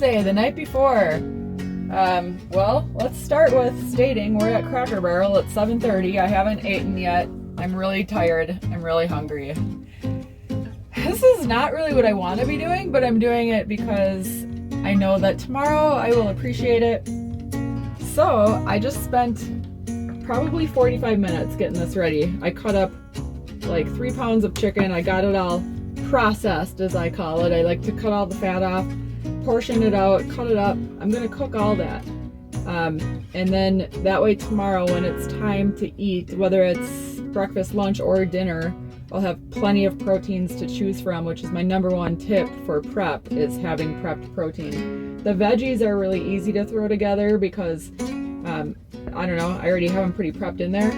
day, the night before. Well, let's start with stating we're at Cracker Barrel at 7:30. I haven't eaten yet. I'm really tired. I'm really hungry. This is not really what I want to be doing, but I'm doing it because I know that tomorrow I will appreciate it. So I just spent probably 45 minutes getting this ready. I cut up like 3 pounds of chicken. I got it all processed, as I call it. I like to cut all the fat off, portion it out, cut it up. I'm gonna cook all that. And then that way tomorrow when it's time to eat, whether it's breakfast, lunch, or dinner, I'll have plenty of proteins to choose from, which is my number one tip for prep, is having prepped protein. The veggies are really easy to throw together because, I don't know, I already have them pretty prepped in there.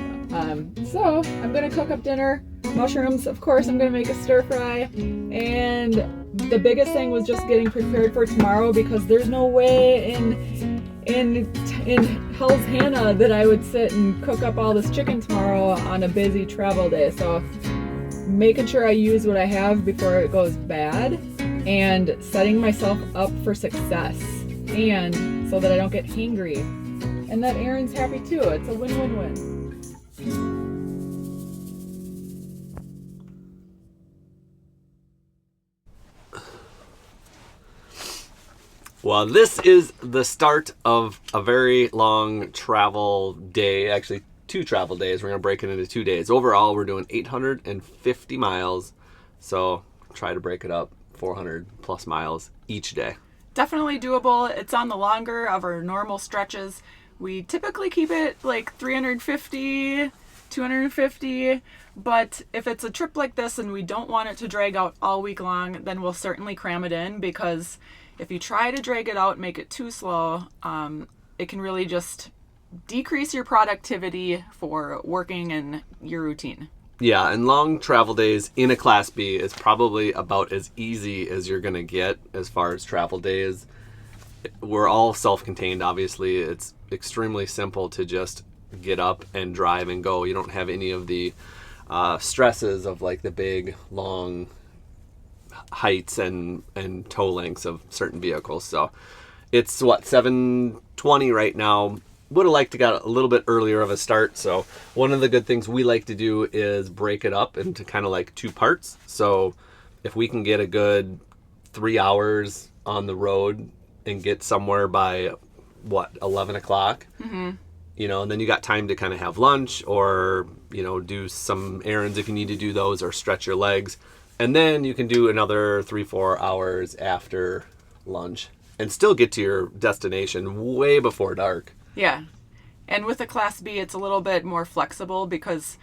So I'm gonna cook up dinner. Mushrooms, of course, I'm gonna make a stir fry. And the biggest thing was just getting prepared for tomorrow, because there's no way in Hell's Hannah that I would sit and cook up all this chicken tomorrow on a busy travel day. So making sure I use what I have before it goes bad, and setting myself up for success, and so that I don't get hangry, and that Aaron's happy too. It's a win-win-win. Well, this is the start of a very long travel day, actually 2 travel days. We're going to break it into 2 days. Overall, we're doing 850 miles, so try to break it up 400 plus miles each day. Definitely doable. It's on the longer of our normal stretches. We typically keep it like 350, 250, but if it's a trip like this and we don't want it to drag out all week long, then we'll certainly cram it in, because if you try to drag it out and make it too slow, it can really just decrease your productivity for working and your routine. Yeah, and long travel days in a Class B is probably about as easy as you're going to get as far as travel days. We're all self-contained, obviously. It's extremely simple to just get up and drive and go. You don't have any of the stresses of like the big, long heights and tow lengths of certain vehicles. So it's 7:20 right now. Would have liked to got a little bit earlier of a start. So one of the good things we like to do is break it up into kind of like 2 parts. So if we can get a good 3 hours on the road and get somewhere by 11 o'clock, you know, and then you got time to kind of have lunch or, you know, do some errands if you need to do those, or stretch your legs. And then you can do another 3-4 hours after lunch and still get to your destination way before dark. Yeah. And with a Class B, it's a little bit more flexible, because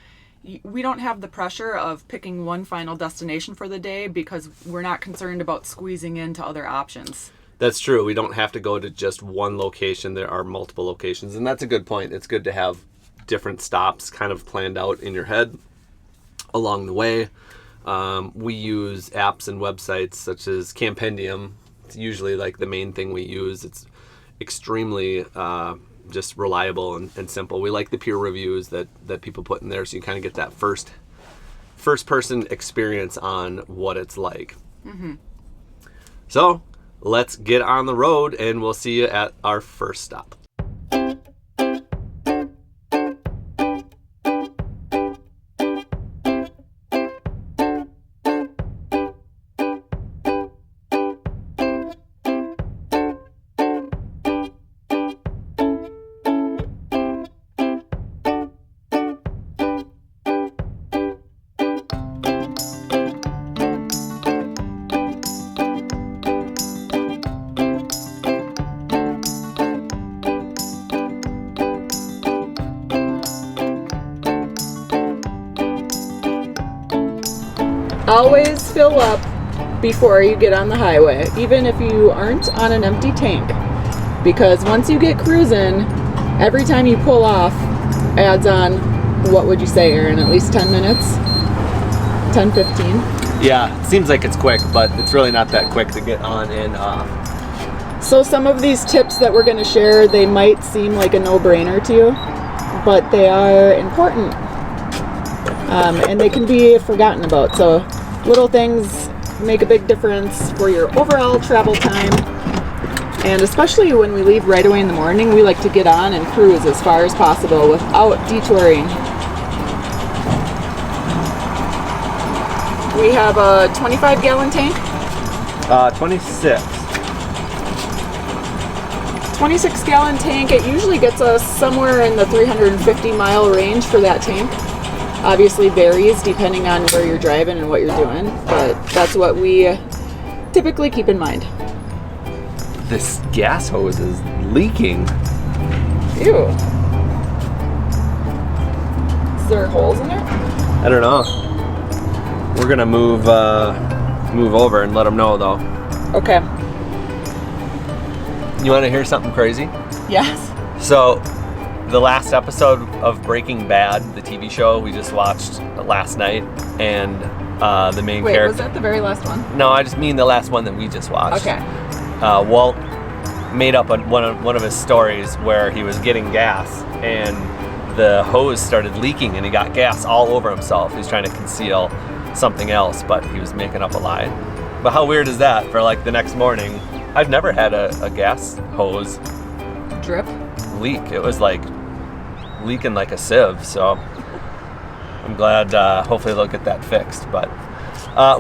we don't have the pressure of picking one final destination for the day, because we're not concerned about squeezing into other options. That's true. We don't have to go to just one location. There are multiple locations. And that's a good point. It's good to have different stops kind of planned out in your head along the way. We use apps and websites such as Campendium. It's usually like the main thing we use. It's extremely just reliable and simple. We like the peer reviews that people put in there, so you kind of get that first person experience on what it's like. So let's get on the road, and we'll see you at our first stop. Always fill up before you get on the highway, even if you aren't on an empty tank, because once you get cruising, every time you pull off adds on, what would you say, Aaron, at least 10 minutes? 10, 15? Yeah, it seems like it's quick, but it's really not that quick to get on and off. So some of these tips that we're going to share, they might seem like a no-brainer to you, but they are important, and they can be forgotten about. So little things make a big difference for your overall travel time. And especially when we leave right away in the morning, we like to get on and cruise as far as possible without detouring. We have a 25-gallon tank. 26. 26-gallon tank. It usually gets us somewhere in the 350-mile range for that tank. Obviously varies depending on where you're driving and what you're doing, but that's what we typically keep in mind. This gas hose is leaking. Ew. Is there holes in it? I don't know. We're gonna move over and let them know though. Okay. You want to hear something crazy? Yes. So, the last episode of Breaking Bad, the TV show we just watched last night, and the main Wait, character. was that the very last one? No, I just mean the last one that we just watched. Okay. Walt made up one of his stories where he was getting gas and the hose started leaking and he got gas all over himself. He was trying to conceal something else, but he was making up a lie. But how weird is that for like the next morning? I've never had a gas hose Drip. leak. It was like leaking like a sieve, so I'm glad hopefully they'll get that fixed. But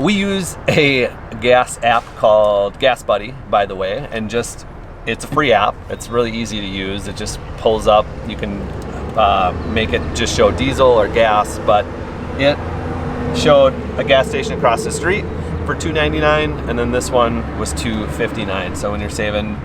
we use a gas app called Gas Buddy, by the way, and it's a free app. It's really easy to use. It just pulls up. You can make it just show diesel or gas, but it showed a gas station across the street for $2.99, and then this one was $2.59. So when you're saving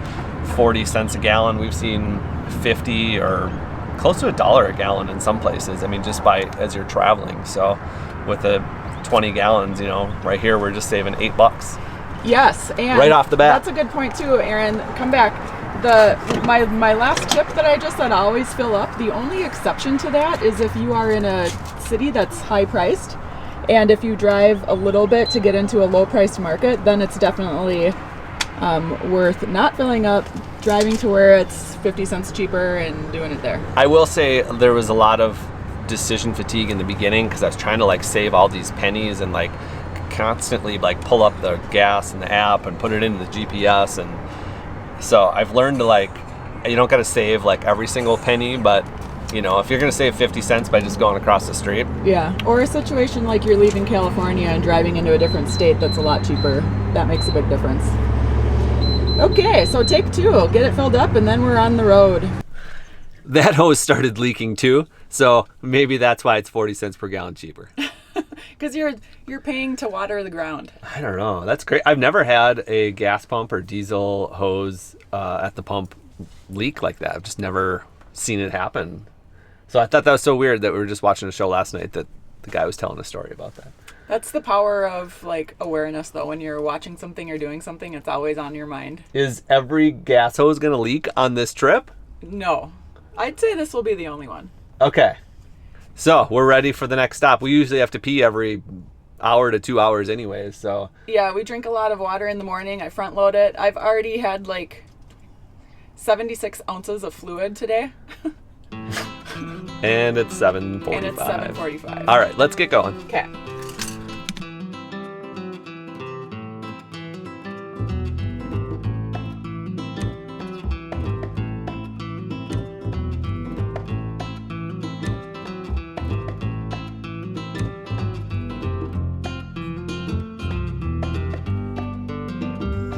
40 cents a gallon, we've seen 50 or close to $1 a gallon in some places. I mean, just as you're traveling. So with the 20 gallons, right here we're just saving $8. Yes, and right off the bat. That's a good point too, Aaron. Come back. My last tip that I just said, always fill up. The only exception to that is if you are in a city that's high priced, and if you drive a little bit to get into a low priced market, then it's definitely worth not filling up, driving to where it's 50 cents cheaper and doing it there. I will say there was a lot of decision fatigue in the beginning because I was trying to save all these pennies and constantly pull up the gas in the app and put it into the GPS, and so I've learned to you don't got to save every single penny, but if you're gonna save 50 cents by just going across the street. Yeah, or a situation like you're leaving California and driving into a different state that's a lot cheaper, that makes a big difference. Okay, so take 2, get it filled up, and then we're on the road. That hose started leaking too, so maybe that's why it's 40 cents per gallon cheaper. Because you're paying to water the ground. I don't know. That's great. I've never had a gas pump or diesel hose at the pump leak like that. I've just never seen it happen. So I thought that was so weird that we were just watching a show last night that the guy was telling a story about that. That's the power of awareness, though. When you're watching something or doing something, it's always on your mind. Is every gas hose going to leak on this trip? No. I'd say this will be the only one. Okay. So we're ready for the next stop. We usually have to pee every hour to 2 hours anyways, so. Yeah, we drink a lot of water in the morning. I front load it. I've already had 76 ounces of fluid today. And it's 7:45. All right, let's get going. Okay.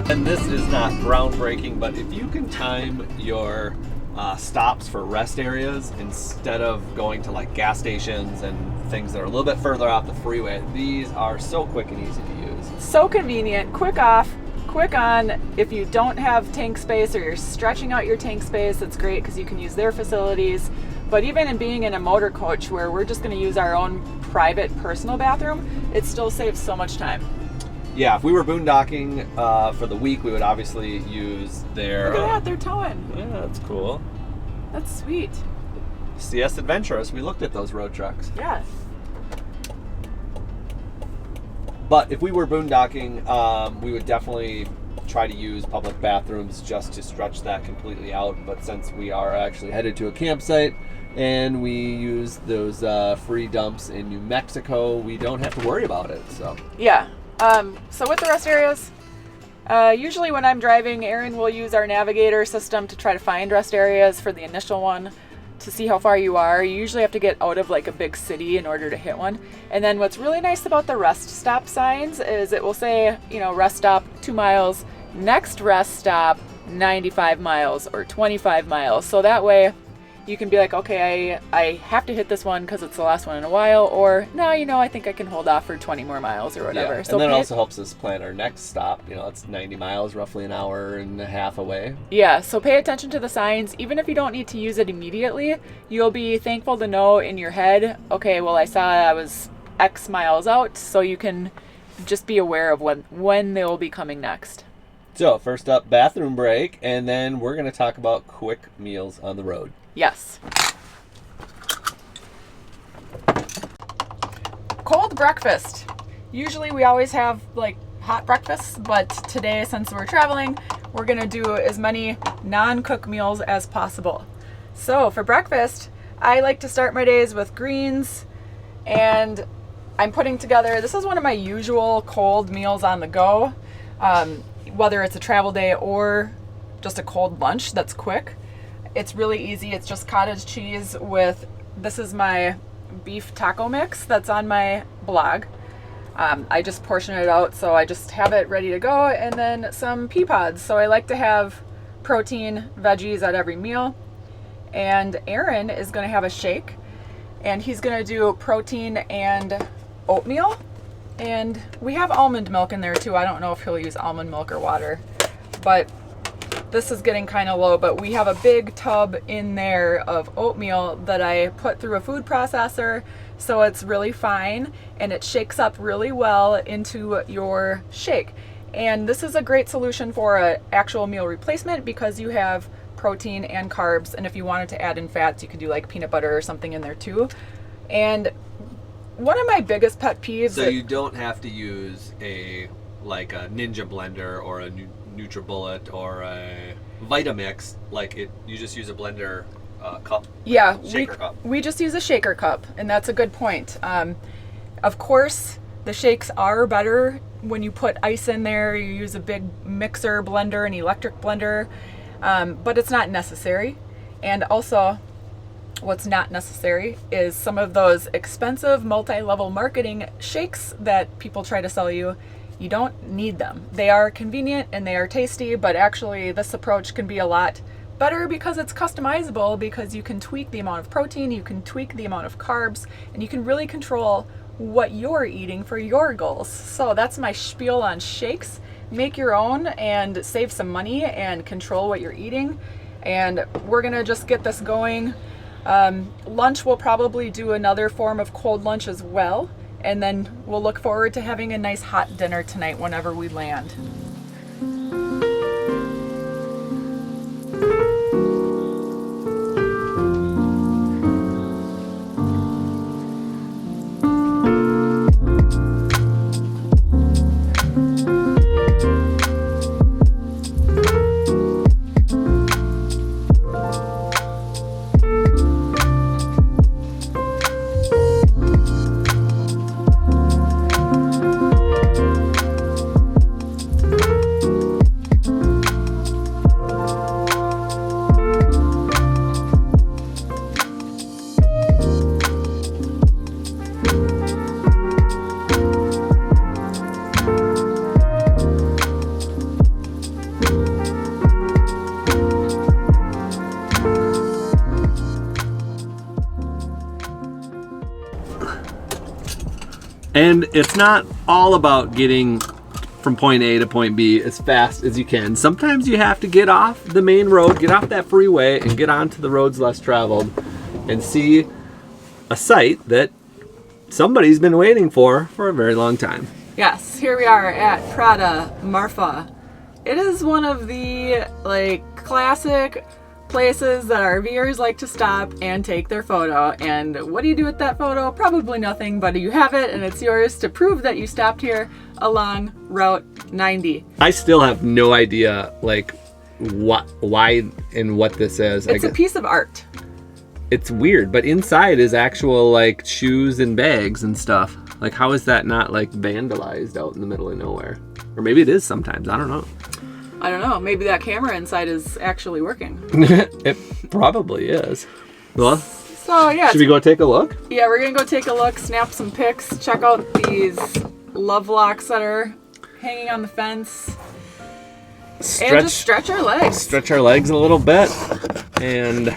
And this is not groundbreaking, but if you can time your stops for rest areas instead of going to gas stations and things that are a little bit further off the freeway, these are so quick and easy to use. So convenient, quick off, quick on. If you don't have tank space or you're stretching out your tank space, it's great because you can use their facilities. But even in being in a motor coach where we're just going to use our own private personal bathroom, it still saves so much time. Yeah, if we were boondocking for the week, we would obviously use their... Look at that, they're towing. Yeah, that's cool. That's sweet. CS Adventurous, we looked at those road trucks. Yeah. But if we were boondocking, we would definitely try to use public bathrooms just to stretch that completely out. But since we are actually headed to a campsite and we use those free dumps in New Mexico, we don't have to worry about it. So yeah. So with the rest areas, Usually when I'm driving, Erin will use our navigator system to try to find rest areas for the initial one to see how far you are. You usually have to get out of like a big city in order to hit one. And then what's really nice about the rest stop signs is it will say, you know, rest stop 2 miles, next rest stop 95 miles or 25 miles. So that way you can be like, okay, I have to hit this one because it's the last one in a while, or no, you know, I think I can hold off for 20 more miles or whatever. Yeah. So And then it also helps us plan our next stop. You know, it's 90 miles, roughly an hour and a half away. Yeah, so pay attention to the signs. Even if you don't need to use it immediately, you'll be thankful to know in your head, okay, well, I saw I was X miles out, so you can just be aware of when they will be coming next. So first up, bathroom break, and then we're going to talk about quick meals on the road. Yes. Cold breakfast. Usually we always have like hot breakfasts, but today, since we're traveling, we're gonna do as many non-cook meals as possible. So for breakfast, I like to start my days with greens, and I'm putting together, this is one of my usual cold meals on the go, whether it's a travel day or just a cold lunch that's quick. It's really easy. It's just cottage cheese with, this is my beef taco mix that's on my blog. I just portion it out, so I just have it ready to go, and then some pea pods. So I like to have protein, veggies at every meal. And Aaron is going to have a shake, and he's going to do protein and oatmeal. And we have almond milk in there too. I don't know if he'll use almond milk or water, but this is getting kind of low, but we have a big tub in there of oatmeal that I put through a food processor, so it's really fine and it shakes up really well into your shake. And this is a great solution for an actual meal replacement because you have protein and carbs, and if you wanted to add in fats, you could do like peanut butter or something in there too. And one of my biggest pet peeves... So you don't have to use a Ninja blender or a NutriBullet or a Vitamix, you just use a blender cup. Yeah, shaker cup. We just use a shaker cup, and that's a good point. Of course, the shakes are better when you put ice in there. You use a big mixer blender, an electric blender, but it's not necessary. And also, what's not necessary is some of those expensive multi-level marketing shakes that people try to sell you. You don't need them. They are convenient and they are tasty, but actually this approach can be a lot better because it's customizable, because you can tweak the amount of protein, you can tweak the amount of carbs, and you can really control what you're eating for your goals. So that's my spiel on shakes. Make your own and save some money and control what you're eating. And we're gonna just get this going. Lunch, we'll probably do another form of cold lunch as well. And then we'll look forward to having a nice hot dinner tonight whenever we land. And it's not all about getting from point A to point B as fast as you can. Sometimes you have to get off the main road, get off that freeway, and get onto the roads less traveled and see a site that somebody's been waiting for a very long time. Yes, here we are at Prada, Marfa. It is one of the classic places that RVers like to stop and take their photo. And what do you do with that photo? Probably nothing, but you have it and it's yours to prove that you stopped here along Route 90. I still have no idea why and what this is. It's a piece of art. It's weird, but inside is actual shoes and bags and stuff. How is that not vandalized out in the middle of nowhere? Or maybe it is sometimes. I don't know. I don't know. Maybe that camera inside is actually working. It probably is. Well, so yeah. Should we go take a look? Yeah, we're going to go take a look, snap some pics, check out these love locks that are hanging on the fence. And just stretch our legs. Stretch our legs a little bit. And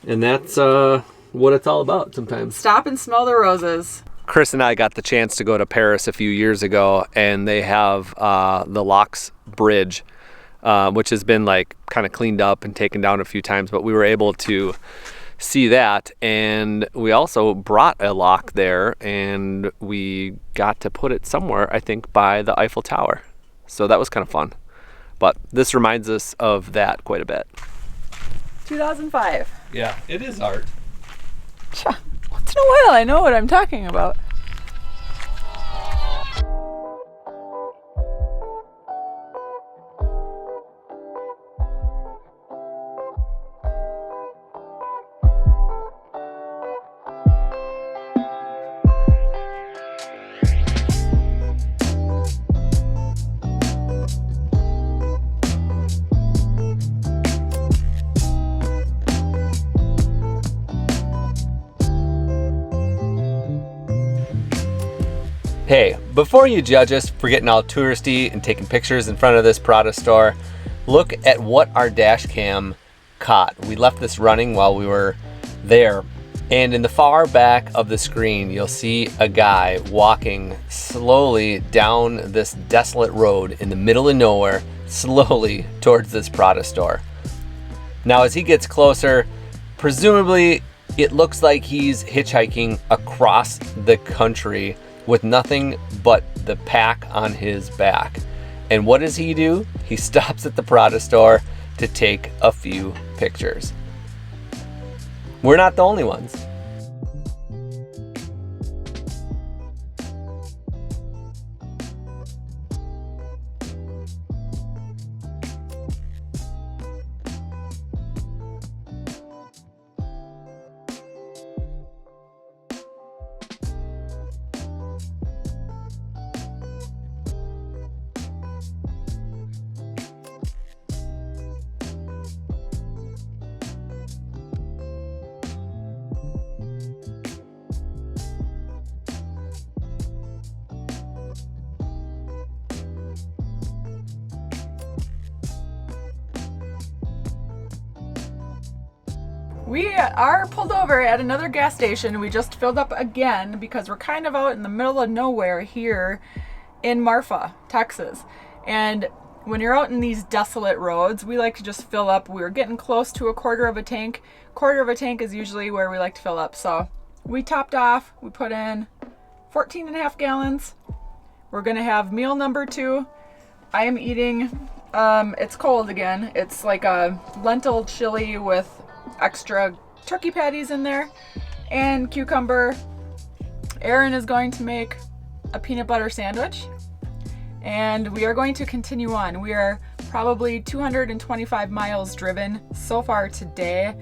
that's what it's all about sometimes. Stop and smell the roses. Chris and I got the chance to go to Paris a few years ago, and they have the Locks Bridge, which has been like kind of cleaned up and taken down a few times, but we were able to see that. And we also brought a lock there, and we got to put it somewhere, I think, by the Eiffel Tower. So that was kind of fun. But this reminds us of that quite a bit. 2005. Yeah, it is art. Once in a while, I know what I'm talking about. Hey, before you judge us for getting all touristy and taking pictures in front of this Prada store, look at what our dash cam caught. We left this running while we were there, and in the far back of the screen, you'll see a guy walking slowly down this desolate road in the middle of nowhere, slowly towards this Prada store. Now, as he gets closer, presumably it looks like he's hitchhiking across the country with nothing but the pack on his back. And what does he do? He stops at the Prada store to take a few pictures. We're not the only ones. We are pulled over at another gas station. We just filled up again because we're kind of out in the middle of nowhere here in Marfa, Texas. And when you're out in these desolate roads, we like to just fill up. We were getting close to a quarter of a tank. Quarter of a tank is usually where we like to fill up. So we topped off. We put in 14 and a half gallons. We're going to have meal number 2. I am eating, it's cold again. It's like a lentil chili with extra turkey patties in there and cucumber. Erin is going to make a peanut butter sandwich, and we are going to continue on. We are probably 225 miles driven so far today,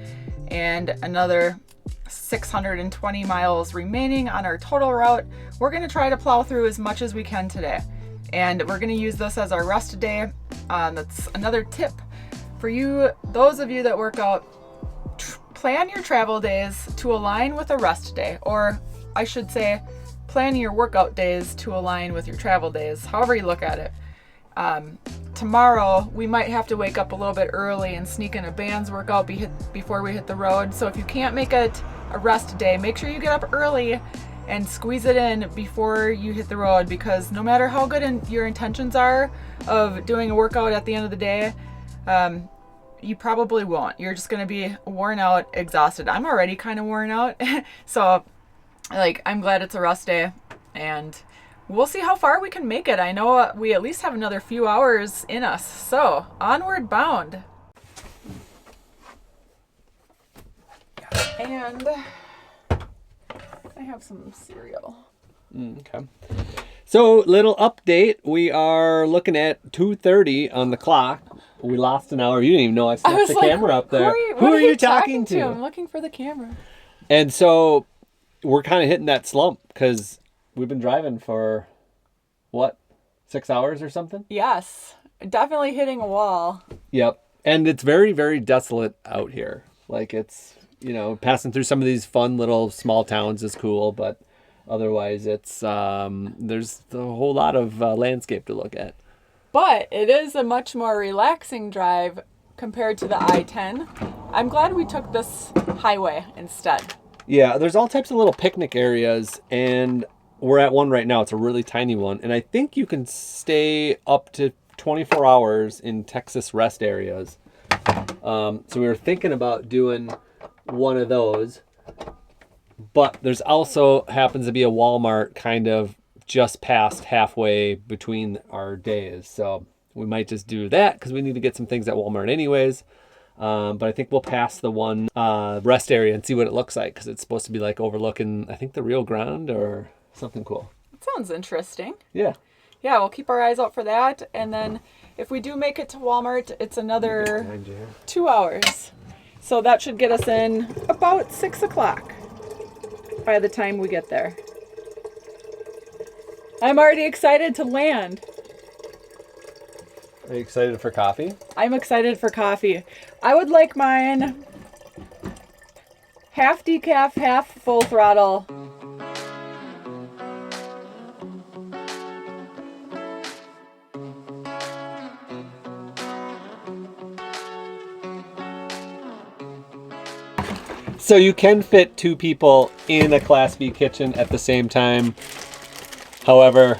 and another 620 miles remaining on our total route. We're going to try to plow through as much as we can today, and we're going to use this as our rest day. That's another tip for you, those of you that work out. Plan your travel days to align with a rest day, or I should say plan your workout days to align with your travel days, however you look at it. Tomorrow we might have to wake up a little bit early and sneak in a band's workout before we hit the road. So if you can't make it a rest day, make sure you get up early and squeeze it in before you hit the road, because no matter how good your intentions are of doing a workout at the end of the day, you probably won't. You're just going to be worn out, exhausted. I'm already kind of worn out. So I'm glad it's a rest day, and we'll see how far we can make it. I know we at least have another few hours in us. So onward bound. And I have some cereal. Okay. So, little update. We are looking at 2:30 on the clock. We lost an hour. You didn't even know I snapped the camera up there. Who are you talking to? I'm looking for the camera. And so, we're kind of hitting that slump because we've been driving for, 6 hours or something. Yes, definitely hitting a wall. Yep. And it's very, very desolate out here. Like it's, passing through some of these fun little small towns is cool, but otherwise it's, there's a whole lot of landscape to look at. But it is a much more relaxing drive compared to the I-10. I'm glad we took this highway instead. Yeah, there's all types of little picnic areas, and we're at one right now. It's a really tiny one, and I think you can stay up to 24 hours in Texas rest areas. So we were thinking about doing one of those, but there's also happens to be a Wal-Mart kind of just past halfway between our days. So we might just do that because we need to get some things at Wal-Mart anyways. But I think we'll pass the one rest area and see what it looks like because it's supposed to be like overlooking, I think, the Rio Grande or something cool. That sounds interesting. Yeah. Yeah, we'll keep our eyes out for that. And then if we do make it to Wal-Mart, it's another 2 hours. So that should get us in about 6 o'clock by the time we get there. I'm already excited to land. Are you excited for coffee? I'm excited for coffee. I would like mine half decaf, half full throttle. So you can fit 2 people in a Class B kitchen at the same time. However,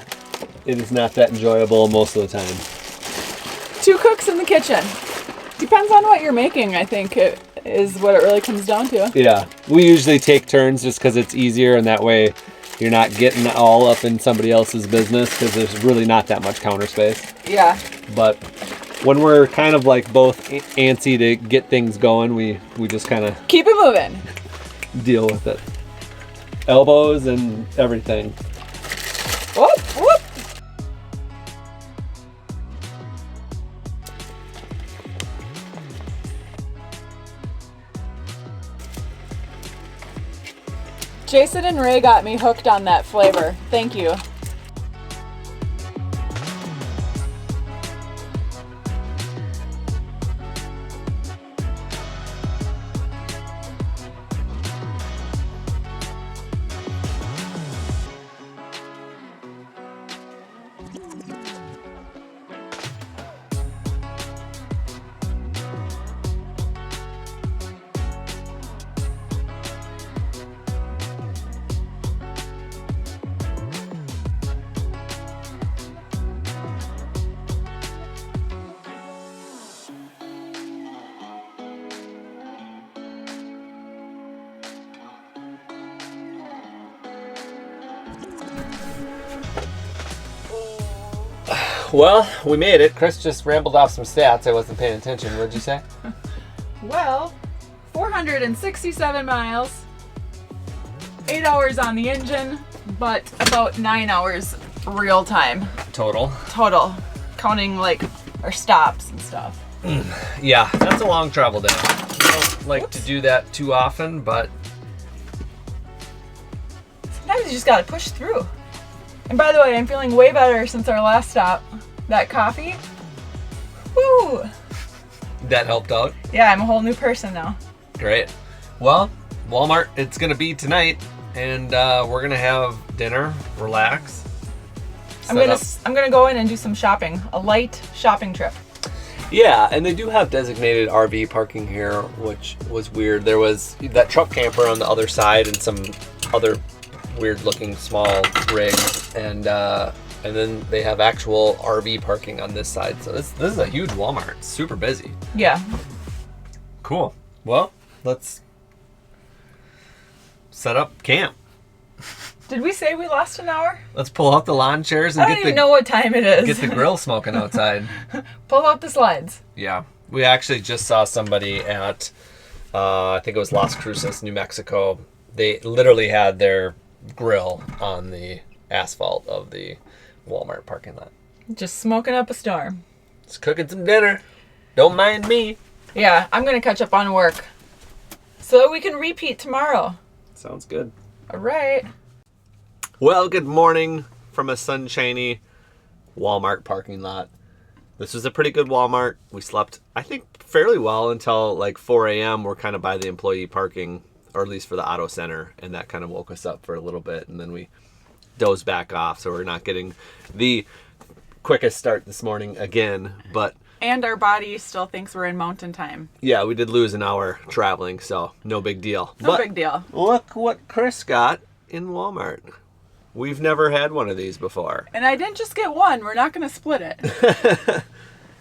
it is not that enjoyable most of the time. 2 cooks in the kitchen. Depends on what you're making, I think, it is what it really comes down to. Yeah, we usually take turns just because it's easier, and that way you're not getting all up in somebody else's business because there's really not that much counter space. Yeah. But when we're kind of like both antsy to get things going, we just kind of keep it moving. Deal with it. Elbows and everything. Whoop, whoop. Jason and Ray got me hooked on that flavor. Thank you. Well, we made it. Chris just rambled off some stats. I wasn't paying attention. What did you say? Well, 467 miles, 8 hours on the engine, but about 9 hours real time. Total, counting like our stops and stuff. Yeah, that's a long travel day. I don't like to do that too often, but sometimes you just gotta push through. And by the way, I'm feeling way better since our last stop. That coffee, woo! That helped out. Yeah, I'm a whole new person now. Great. Well, Wal-Mart, it's gonna be tonight, and we're gonna have dinner, relax. I'm gonna go in and do some shopping, a light shopping trip. Yeah, and they do have designated RV parking here, which was weird. There was that truck camper on the other side and some other weird-looking small rigs, and then they have actual RV parking on this side. So this is a huge Walmart. It's super busy. Yeah. Cool. Well, let's set up camp. Did we say we lost an hour? Let's pull out the lawn chairs and I don't even know what time it is. get the grill smoking outside. Pull out the slides. Yeah. We actually just saw somebody at, I think it was Las Cruces, New Mexico. They literally had their grill on the asphalt of the Walmart parking lot. Just smoking up a storm. Just cooking some dinner. Don't mind me. Yeah, I'm going to catch up on work so that we can repeat tomorrow. Sounds good. All right. Well, good morning from a sunshiny Wal-Mart parking lot. This was a pretty good Wal-Mart. We slept, I think, fairly well until like 4 a.m. We're kind of by the employee parking, or at least for the auto center, and that kind of woke us up for a little bit, and then we dozed back off, so we're not getting the quickest start this morning again, but... And our body still thinks we're in mountain time. Yeah, we did lose an hour traveling, so no big deal. No big deal. Look what Chris got in Walmart. We've never had one of these before. And I didn't just get one. We're not going to split it.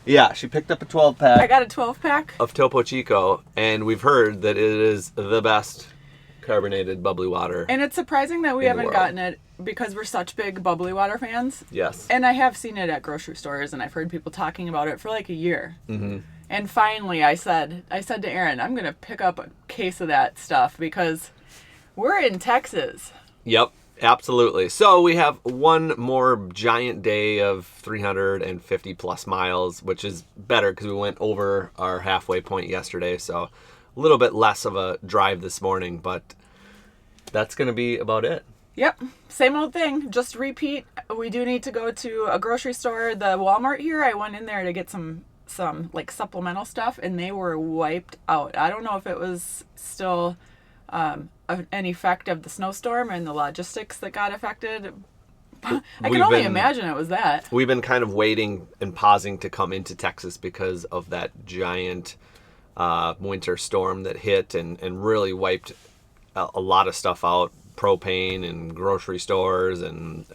Yeah, she picked up a 12-pack. I got a 12-pack. Of Topo Chico, and we've heard that it is the best carbonated bubbly water. And it's surprising that we in the haven't world. gotten it because we're such big bubbly water fans. Yes. And I have seen it at grocery stores, and I've heard people talking about it for like a year. Mm-hmm. And finally, I said to Aaron, I'm going to pick up a case of that stuff because we're in Texas. Yep, absolutely. So we have one more giant day of 350 plus miles, which is better because we went over our halfway point yesterday. So a little bit less of a drive this morning, but that's going to be about it. Yep, same old thing, just repeat. We do need to go to a grocery store. The Walmart here, I went in there to get some like supplemental stuff, and they were wiped out. I don't know if it was still an effect of the snowstorm and the logistics that got affected. I can only imagine it was that. We've been kind of waiting and pausing to come into Texas because of that giant winter storm that hit and really wiped a lot of stuff out. Propane and grocery stores, and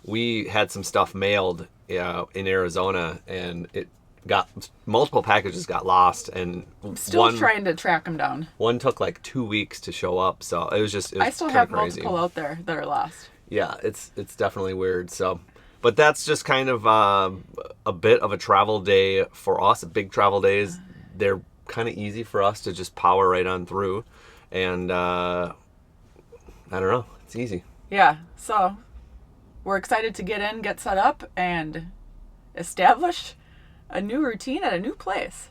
we had some stuff mailed in Arizona, and it got multiple packages got lost, and I'm still trying to track them down. One took like 2 weeks to show up, so it was I still have crazy. Multiple out there that are lost. Yeah, it's definitely weird. So, but that's just kind of a bit of a travel day for us. Big travel days, they're kind of easy for us to just power right on through, and I don't know. It's easy. Yeah. So we're excited to get in, get set up, and establish a new routine at a new place.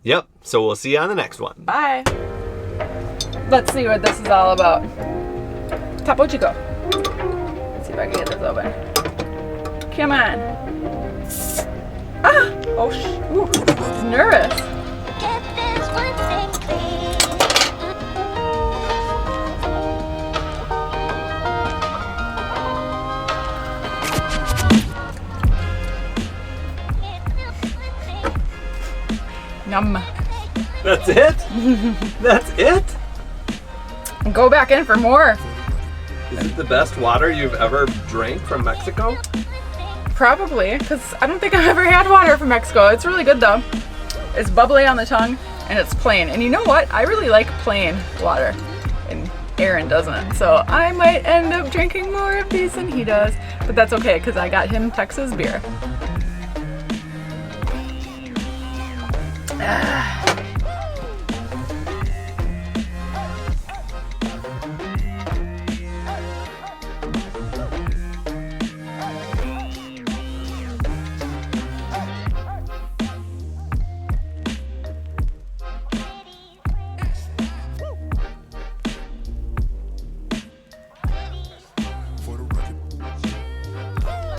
Yep. So we'll see you on the next one. Bye. Let's see what this is all about. Topo Chico. Let's see if I can get this open. Come on. Ah! Oh, ooh. It's nervous. Get this one thing clear. Yum. That's it? That's it? Go back in for more. Is it the best water you've ever drank from Mexico? Probably, because I don't think I've ever had water from Mexico. It's really good though. It's bubbly on the tongue and it's plain. And you know what? I really like plain water. And Aaron doesn't. So I might end up drinking more of these than he does. But that's okay because I got him Texas beer.